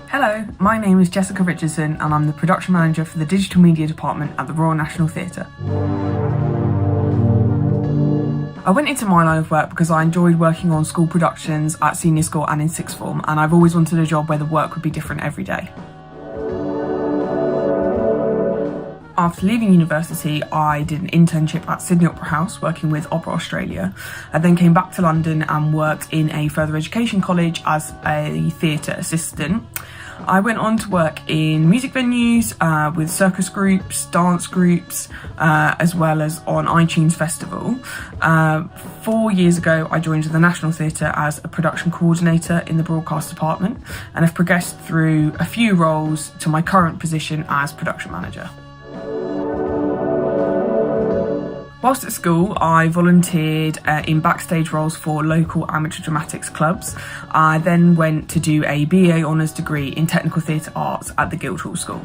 Hello, my name is Jessica Richardson and I'm the production manager for the digital media department at the Royal National Theatre. I went into my line of work because I enjoyed working on school productions at senior school and in sixth form, and I've always wanted a job where the work would be different every day. After leaving university, I did an internship at Sydney Opera House working with Opera Australia. I then came back to London and worked in a further education college as a theatre assistant. I went on to work in music venues with circus groups, dance groups, as well as on iTunes Festival. 4 years ago, I joined the National Theatre as a production coordinator in the broadcast department and have progressed through a few roles to my current position as production manager. Whilst at school, I volunteered in backstage roles for local amateur dramatics clubs. I then went to do a BA Honours degree in technical theatre arts at the Guildhall School.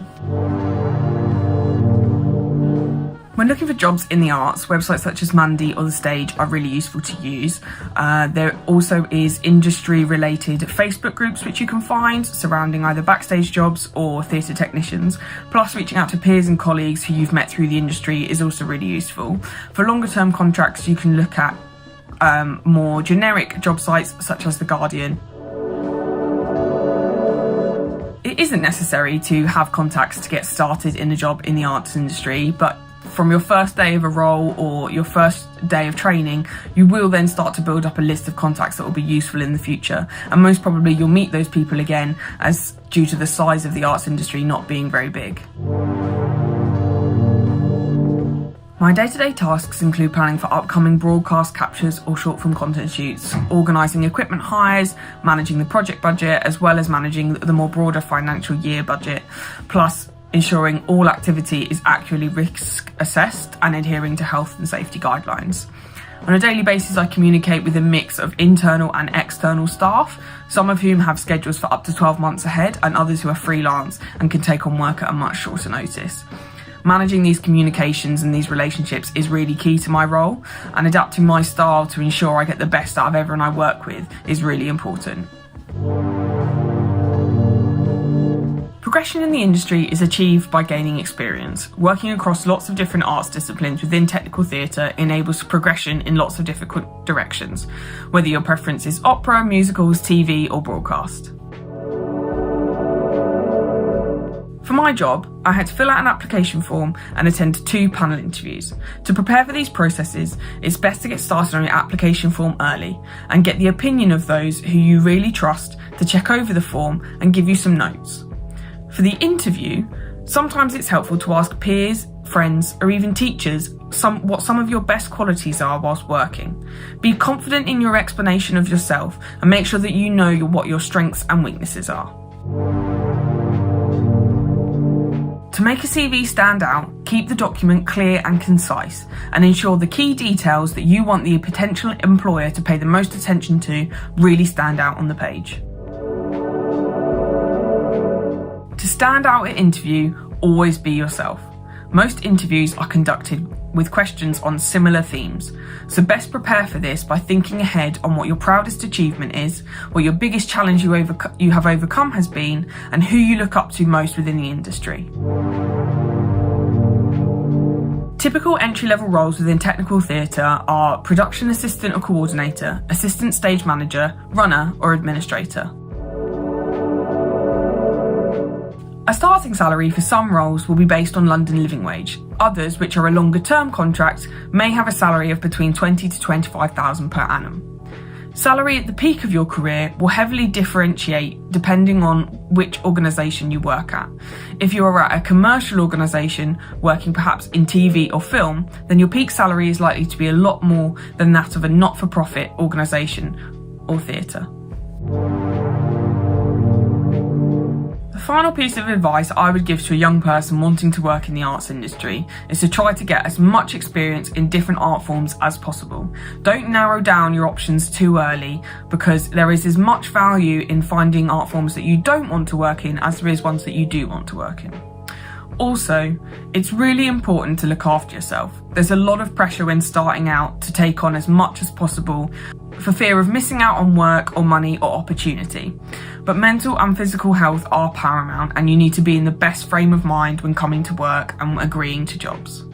When looking for jobs in the arts, websites such as Mandy or The Stage are really useful to use. There also is industry-related Facebook groups which you can find surrounding either backstage jobs or theatre technicians. Plus, reaching out to peers and colleagues who you've met through the industry is also really useful. For longer-term contracts, you can look at more generic job sites such as The Guardian. It isn't necessary to have contacts to get started in a job in the arts industry, but from your first day of a role or your first day of training, you will then start to build up a list of contacts that will be useful in the future. And most probably you'll meet those people again, as due to the size of the arts industry not being very big. My day-to-day tasks include planning for upcoming broadcast captures or short-form content shoots, organising equipment hires, managing the project budget, as well as managing the more broader financial year budget, plus ensuring all activity is accurately risk assessed and adhering to health and safety guidelines. On a daily basis, I communicate with a mix of internal and external staff, some of whom have schedules for up to 12 months ahead and others who are freelance and can take on work at a much shorter notice. Managing these communications and these relationships is really key to my role, and adapting my style to ensure I get the best out of everyone I work with is really important. Progression in the industry is achieved by gaining experience. Working across lots of different arts disciplines within technical theatre enables progression in lots of different directions, whether your preference is opera, musicals, TV or broadcast. For my job, I had to fill out an application form and attend 2 panel interviews. To prepare for these processes, it's best to get started on your application form early and get the opinion of those who you really trust to check over the form and give you some notes. For the interview, sometimes it's helpful to ask peers, friends, or even teachers what some of your best qualities are whilst working. Be confident in your explanation of yourself and make sure that you know what your strengths and weaknesses are. To make a CV stand out, keep the document clear and concise and ensure the key details that you want the potential employer to pay the most attention to really stand out on the page. To stand out at interview, always be yourself. Most interviews are conducted with questions on similar themes, so best prepare for this by thinking ahead on what your proudest achievement is, what your biggest challenge you have overcome has been, and who you look up to most within the industry. Typical entry-level roles within technical theatre are production assistant or coordinator, assistant stage manager, runner or administrator. A starting salary for some roles will be based on London living wage. Others, which are a longer term contract, may have a salary of between £20,000 to £25,000 per annum. Salary at the peak of your career will heavily differentiate depending on which organisation you work at. If you are at a commercial organisation working perhaps in TV or film, then your peak salary is likely to be a lot more than that of a not-for-profit organisation or theatre. The final piece of advice I would give to a young person wanting to work in the arts industry is to try to get as much experience in different art forms as possible. Don't narrow down your options too early, because there is as much value in finding art forms that you don't want to work in as there is ones that you do want to work in. Also, it's really important to look after yourself. There's a lot of pressure when starting out to take on as much as possible for fear of missing out on work or money or opportunity. But mental and physical health are paramount, and you need to be in the best frame of mind when coming to work and agreeing to jobs.